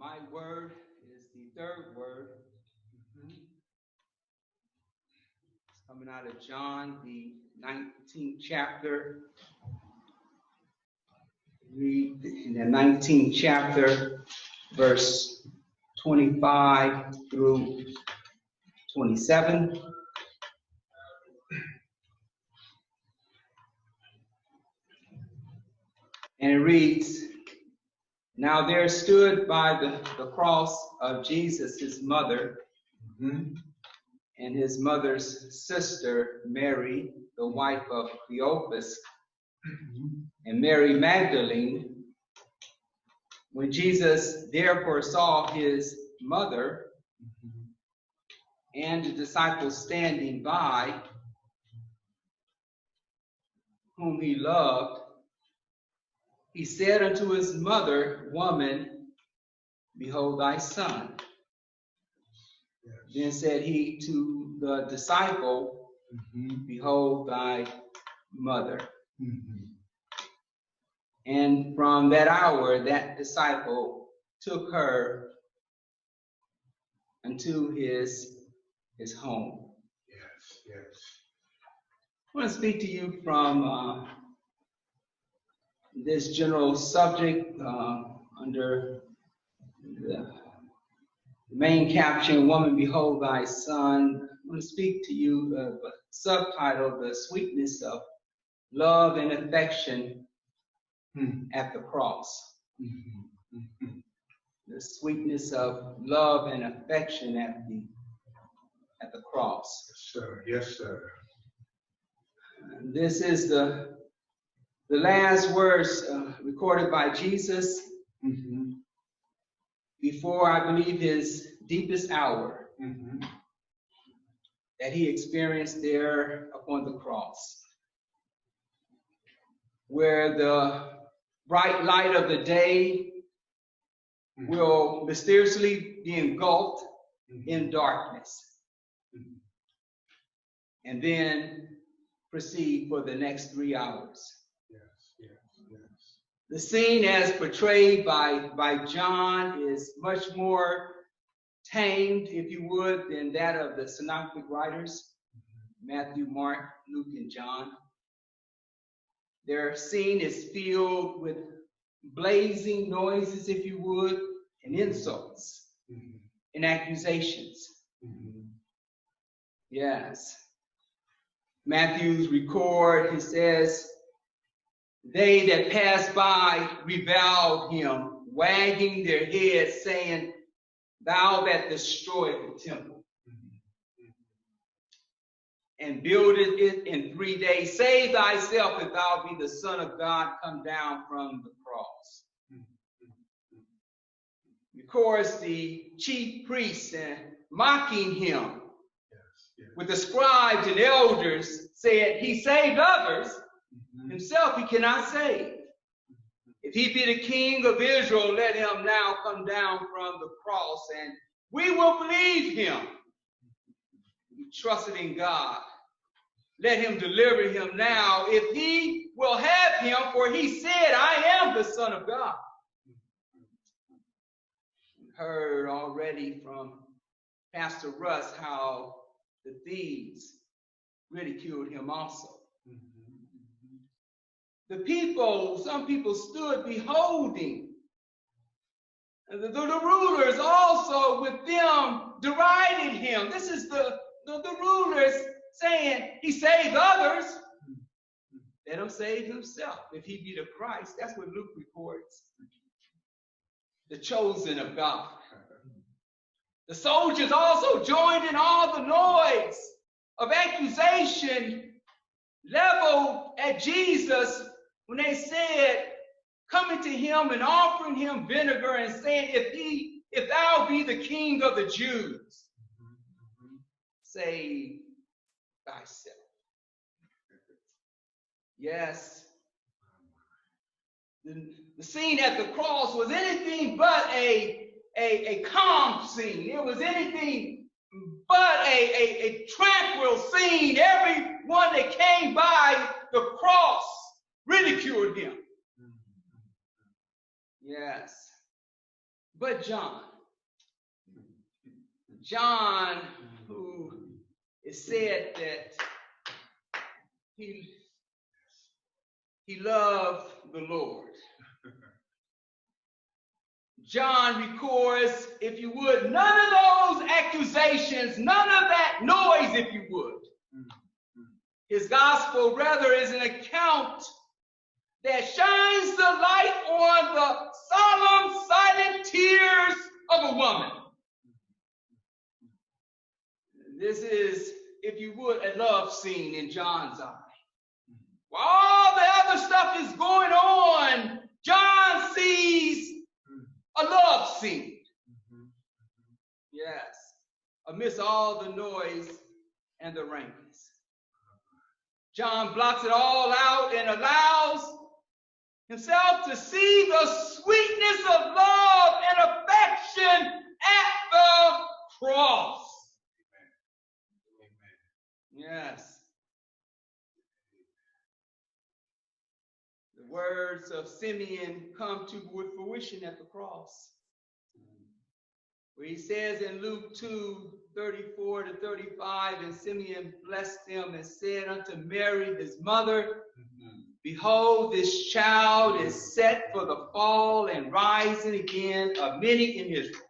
My word is the third word. It's coming out of John, the 19th chapter. Read in the 19th chapter, verse 25 through 27. And it reads, "Now there stood by the cross of Jesus his mother, and his mother's sister Mary, the wife of Cleophas, and Mary Magdalene. When Jesus therefore saw his mother and the disciples standing by, whom he loved, he said unto his mother, Woman, behold thy son. Then said he to the disciple, Behold thy mother. And from that hour, that disciple took her unto his home." Yes. I want to speak to you from this general subject under the main caption, Woman, Behold Thy Son. I want to speak to you subtitled, The Sweetness of Love and Affection at the Cross. The sweetness of love and affection at the cross. Yes, sir. This is the last words recorded by Jesus before, I believe, his deepest hour that he experienced there upon the cross, where the bright light of the day will mysteriously be engulfed in darkness, and then proceed for the next 3 hours. Yes. The scene as portrayed by John is much more tamed, if you would, than that of the synoptic writers, Matthew, Mark, Luke, and John. Their scene is filled with blazing noises, if you would, and insults and accusations. Yes. Matthew's record, he says, they that passed by reviled him, wagging their heads, saying, Thou that destroyed the temple and builded it in 3 days, save thyself if thou be the Son of God, come down from the cross. Of course, the chief priests mocking him with the scribes and elders said, He saved others, himself he cannot save. If he be the King of Israel, let him now come down from the cross, and we will believe him. He trusted in God. Let him deliver him now, if he will have him, for he said, I am the Son of God. We heard already from Pastor Russ how the thieves ridiculed him also. The people, some people stood beholding. The rulers also with them derided him. This is the rulers saying, He saved others. Let him save himself if he be the Christ. That's what Luke reports. The chosen of God. The soldiers also joined in all the noise of accusation leveled at Jesus when they said, coming to him and offering him vinegar and saying, if thou be the King of the Jews, save thyself. Yes. The scene at the cross was anything but a calm scene. It was anything but a tranquil scene. Everyone that came by the cross ridiculed him. Yes. But John, who is said that he loved the Lord. John records, if you would, none of those accusations, none of that noise, if you would. His gospel, rather, is an account that shines the light on the solemn, silent tears of a woman. This is, if you would, a love scene in John's eye. While all the other stuff is going on, John sees a love scene. Yes, amidst all the noise and the rankness. John blocks it all out and allows himself to see the sweetness of love and affection at the cross. Yes. The words of Simeon come to fruition at the cross, where he says in Luke 2:34-35, and Simeon blessed him and said unto Mary, his mother, behold, this child is set for the fall and rising again of many in Israel,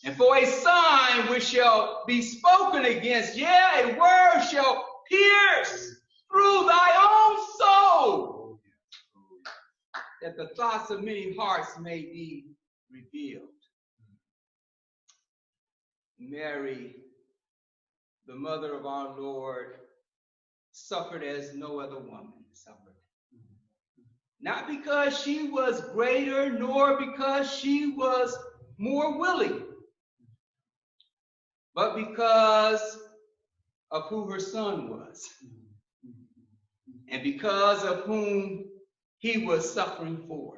and for a sign which shall be spoken against, yea, a word shall pierce through thy own soul, that the thoughts of many hearts may be revealed. Mary, the mother of our Lord, suffered as no other woman suffered. Not because she was greater, nor because she was more willing, but because of who her son was, and because of whom he was suffering for.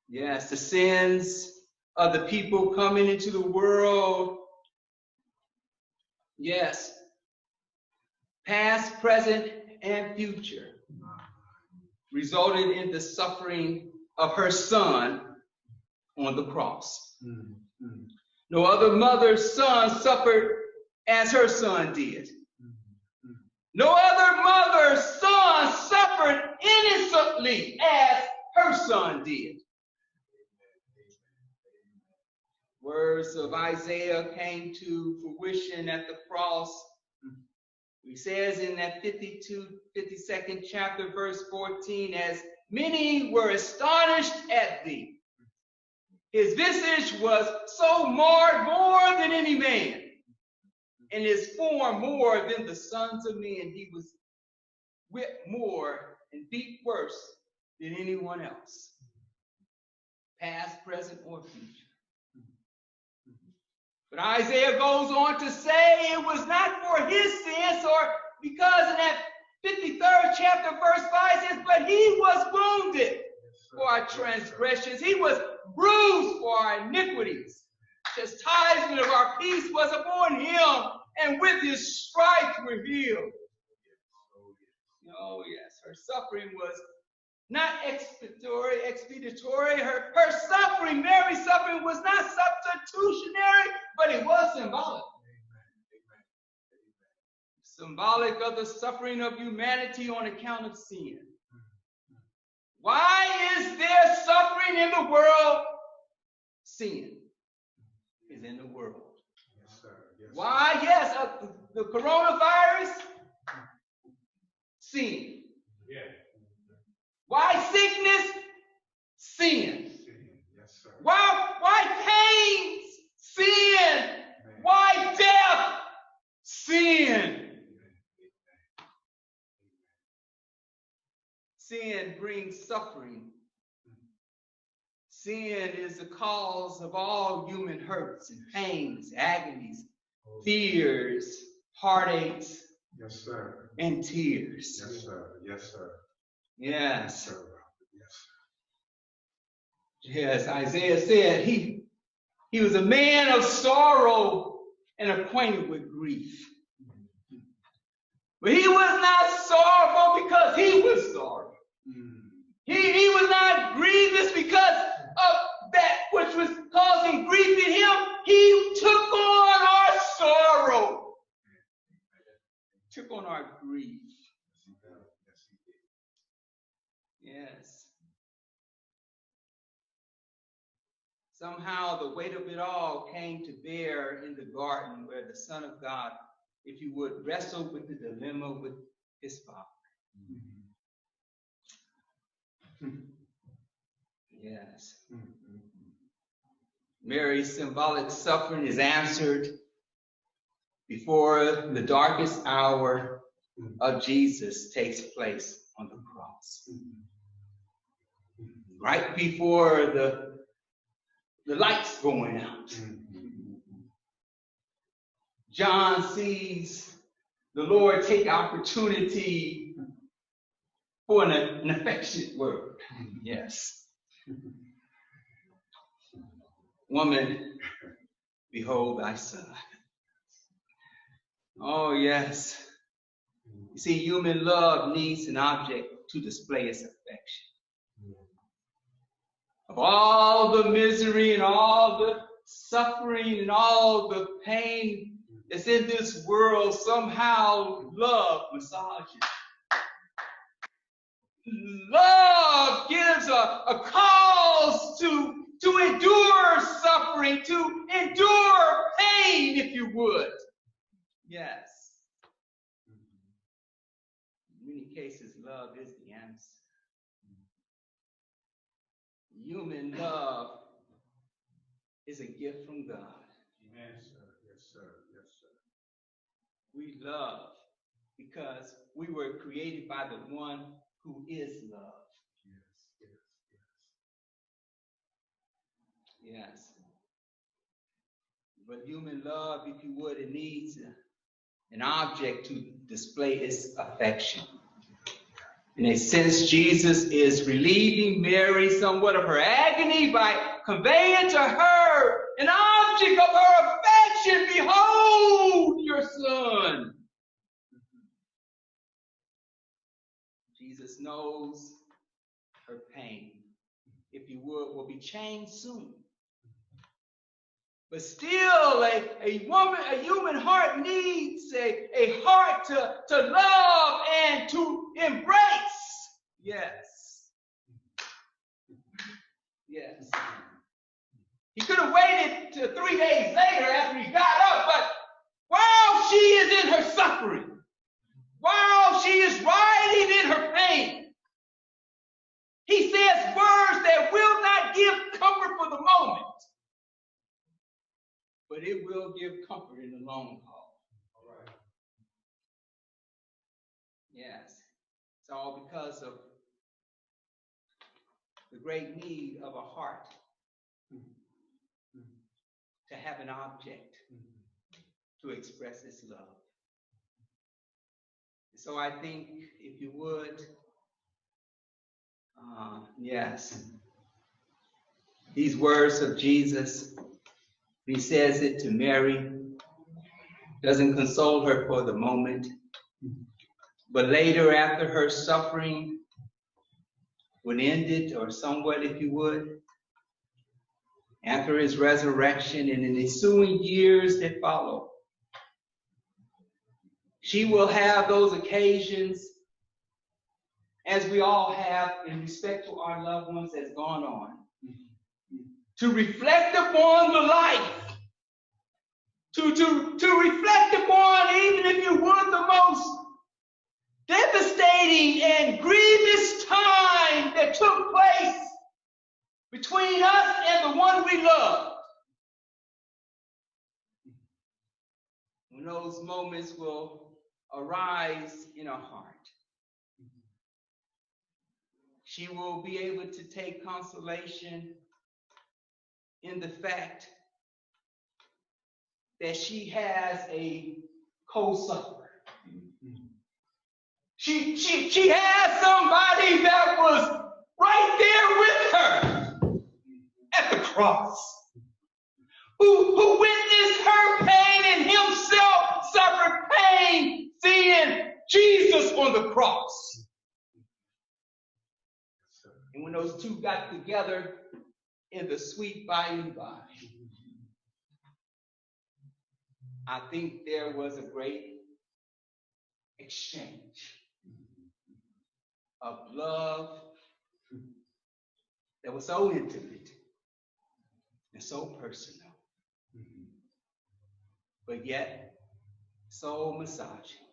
Yes, the sins of the people coming into the world, yes, past, present, and future, resulted in the suffering of her son on the cross. No other mother's son suffered as her son did. No other mother's son suffered innocently as her son did. Words of Isaiah came to fruition at the cross. He says in that 52nd chapter, verse 14, as many were astonished at thee. His visage was so marred more than any man, and his form more than the sons of men. He was whipped more and beat worse than anyone else, past, present, or future. But Isaiah goes on to say it was not for his sins, or because in that 53rd chapter, verse 5 says, but he was wounded for our transgressions. He was bruised for our iniquities. Chastisement of our peace was upon him, and with his stripes we're healed. Oh, yes, her suffering was not expiatory. Her suffering, Mary's suffering, was not substitutionary, but it was symbolic. Symbolic of the suffering of humanity on account of sin. Why is there suffering in the world? Sin is in the world. Yes, sir. Yes, Why? Yes, the coronavirus? Sin. Yeah. Why sickness? Sin. Yes, sir. Why pain? Sin. Why death? Sin. Sin brings suffering. Sin is the cause of all human hurts and pains, agonies, fears, heartaches, Yes, sir. and tears. Yes, sir. Yes, sir. Yes. Sir. Yes, sir. Yes, Isaiah said he was a man of sorrow and acquainted with grief. But he was not sorrowful because he was sorry. He was not grievous because of Yes. Somehow the weight of it all came to bear in the garden where the Son of God, if you would, wrestled with the dilemma with his Father. Yes. Mary's symbolic suffering is answered before the darkest hour of Jesus takes place on the cross. Right before the lights going out. John sees the Lord take opportunity for an affectionate word. Yes. Woman, behold thy son. Oh, yes. You see, human love needs an object to display its affection. Of all the misery and all the suffering and all the pain that's in this world, somehow love massages. Love gives a cause to endure suffering, to endure pain, if you would. Yes. In many cases, love is the answer. Human love is a gift from God. Amen, sir. Yes, sir. Yes, sir. We love because we were created by the one who is love. Yes, yes, yes. Yes. But human love, if you would, it needs an object to display its affection. In a sense, Jesus is relieving Mary somewhat of her agony by conveying to her an object of her affection. Behold your son. Jesus knows her pain, if you would, will be changed soon. But still, a human heart needs a heart to love and to embrace. Yes. Yes. He could have waited till 3 days later after he got up, but while she is in her suffering, while she is writhing in her pain, he says words that will not give comfort for the moment, but it will give comfort in the long haul. All right. Yes. It's all because of the great need of a heart to have an object to express its love. So I think, if you would, yes, these words of Jesus, he says it to Mary, doesn't console her for the moment, but later, after her suffering would end it, or somewhat, if you would, after his resurrection and in the ensuing years that follow, she will have those occasions, as we all have in respect to our loved ones that's gone on, to reflect upon the life, to reflect upon, even if you would, the most devastating and grievous time that took place between us and the one we love. When those moments will arise in our heart, she will be able to take consolation in the fact that she has a co-sufferer. She has somebody that was right there with her at the cross, who witnessed her pain and himself suffered pain seeing Jesus on the cross. And when those two got together in the sweet by and by, I think there was a great exchange of love that was so intimate and so personal, but yet so massaging.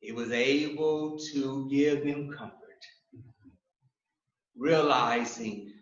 It was able to give them comfort, realizing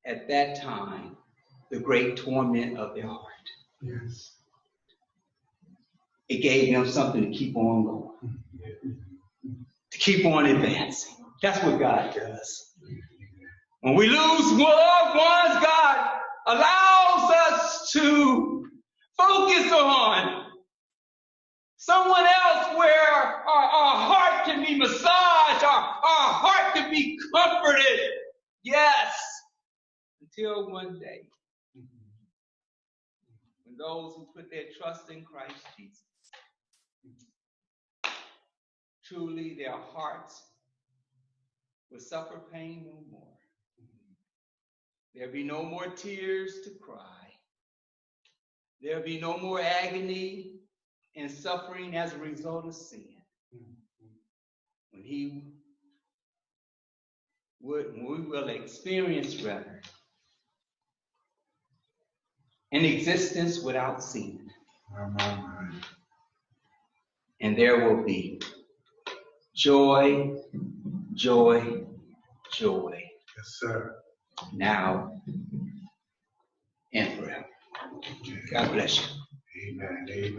at that time the great torment of their heart. Yes. It gave them something to keep on going, to keep on advancing. That's what God does. When we lose loved ones, God allows us to focus on someone else where our heart can be massaged, our heart can be comforted. Yes. Until one day, when those who put their trust in Christ Jesus, truly their hearts will suffer pain no more. There'll be no more tears to cry. There'll be no more agony and suffering as a result of sin. When we will experience rather an existence without sin. And there will be joy, joy, joy. Yes, sir. Now and forever. God bless you. Amen. Amen.